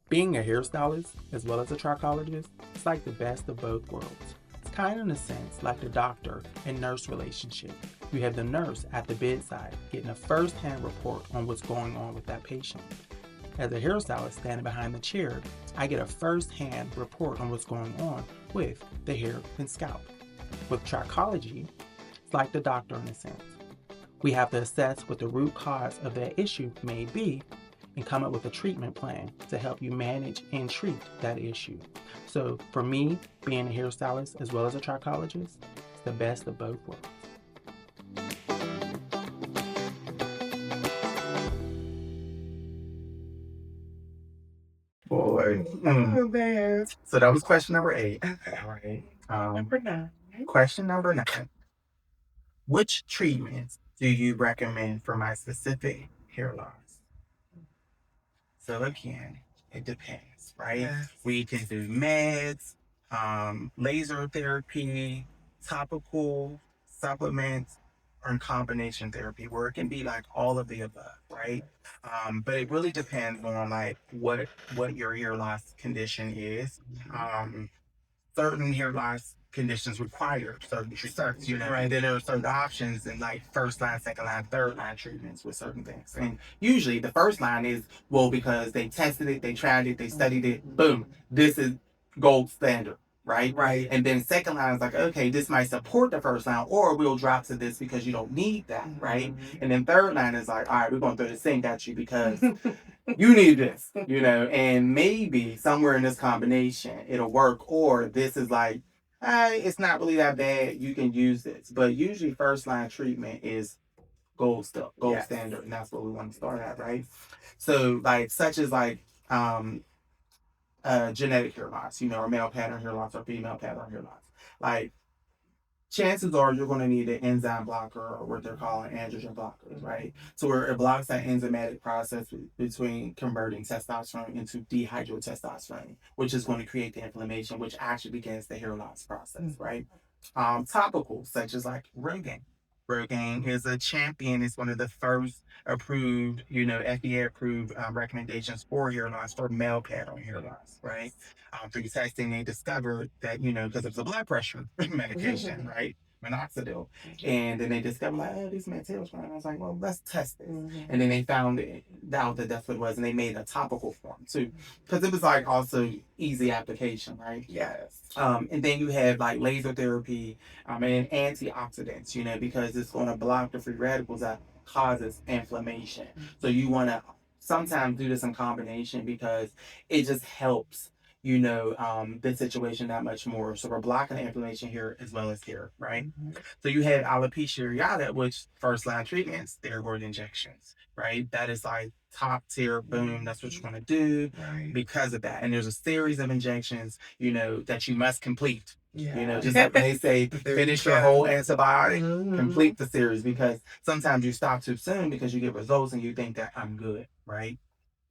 Being a hairstylist as well as a trichologist is like the best of both worlds. It's kind of in a sense like the doctor and nurse relationship. You have the nurse at the bedside getting a first-hand report on what's going on with that patient. As a hairstylist standing behind the chair, I get a first-hand report on what's going on with the hair and scalp. With trichology, it's like the doctor in a sense. We have to assess what the root cause of that issue may be and come up with a treatment plan to help you manage and treat that issue. So for me, being a hairstylist as well as a trichologist, it's the best of both worlds. Boy. Oh, man. So that was question number 8. All right. Number 9. Question number 9. Which treatments do you recommend for my specific hair loss? So again, it depends, right? Yes. We can do meds, laser therapy, topical supplements, or combination therapy, where it can be like all of the above, right? But it really depends on like what your hair loss condition is. Certain hair loss conditions require certain treatments, and then there are certain options in like first line, second line, third line treatments with certain things. And usually the first line is, well, because they tested it, they tried it, they studied it, boom, this is gold standard. Right. Right. And then second line is like, okay, this might support the first line, or we'll drop to this because you don't need that. Right. And then third line is like, all right, we're going to throw the sink at you because you need this, and maybe somewhere in this combination it'll work, or this is like, hey, it's not really that bad. You can use this. But usually first line treatment is gold stuff, gold Yes. standard, and that's what we want to start at, right? So like such as like genetic hair loss, or male pattern hair loss or female pattern hair loss. Like chances are you're going to need an enzyme blocker or what they're calling androgen blockers, right? So where it blocks that enzymatic process between converting testosterone into dehydrotestosterone, which is going to create the inflammation, which actually begins the hair loss process, right? Topicals such as like Rogaine. Rogaine is a champion. It's one of the first approved, FDA approved recommendations for hair loss for male pattern hair loss, right? Through testing, they discovered that, because it's a blood pressure medication, right? Minoxidil. And then they discovered, like, oh, these materials, right? I was like, well, let's test this. And then they found out that that's what it was. And they made a topical form too. Because it was like also easy application, right? Yes. And then you have like laser therapy and antioxidants, because it's going to block the free radicals that causes inflammation. So you want to sometimes do this in combination because it just helps the situation that much more. So we're blocking the inflammation here as well as here, right? So you have alopecia areata, which first line treatments, steroid injections, right? That is like top tier, boom, that's what you're gonna do because of that. And there's a series of injections, that you must complete. Just like when they say finish your whole antibiotic, complete the series because sometimes you stop too soon because you get results and you think that I'm good, right?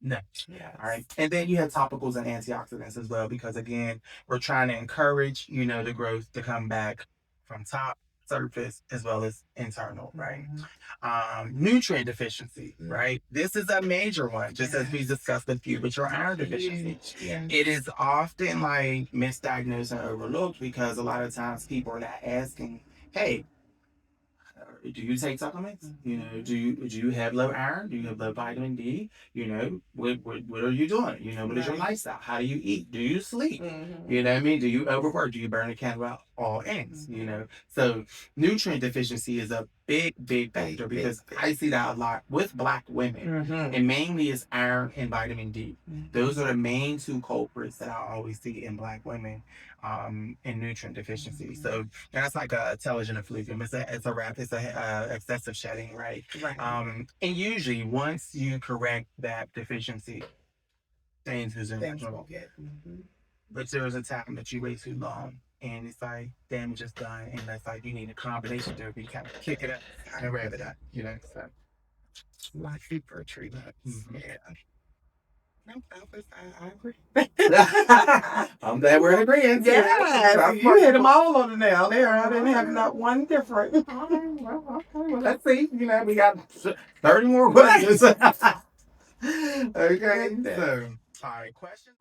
No. Yeah. All right. And then you have topicals and antioxidants as well, because again, we're trying to encourage, the growth to come back from top, surface, as well as internal, right? Nutrient deficiency, right? This is a major one, just as we discussed with you with your iron deficiency. It is often like misdiagnosed and overlooked because a lot of times people are not asking, hey, do you take supplements? Do you have low iron? Do you have low vitamin D? What are you doing? What is your lifestyle? How do you eat? Do you sleep? You know what I mean? Do you overwork? Do you burn a candle at all ends? So nutrient deficiency is a big factor because I see that a lot with Black women, and mainly it's iron and vitamin D. Those are the main two culprits that I always see in Black women, in nutrient deficiency. So that's like a telogen effluvium. It's a wrap. It's a excessive shedding, right? Right. And usually once you correct that deficiency, things is normal. But there's a time that you wait too long, and it's like damage is done, and that's like you need a combination therapy, kind of kick it up and rev it up, So like for treatment, yeah. I agree. I'm glad we're in agreement. Yes, you hit them all on the nail there. I didn't have not one different. Well, let's see. We got 30 more questions. Okay, so, all right, question.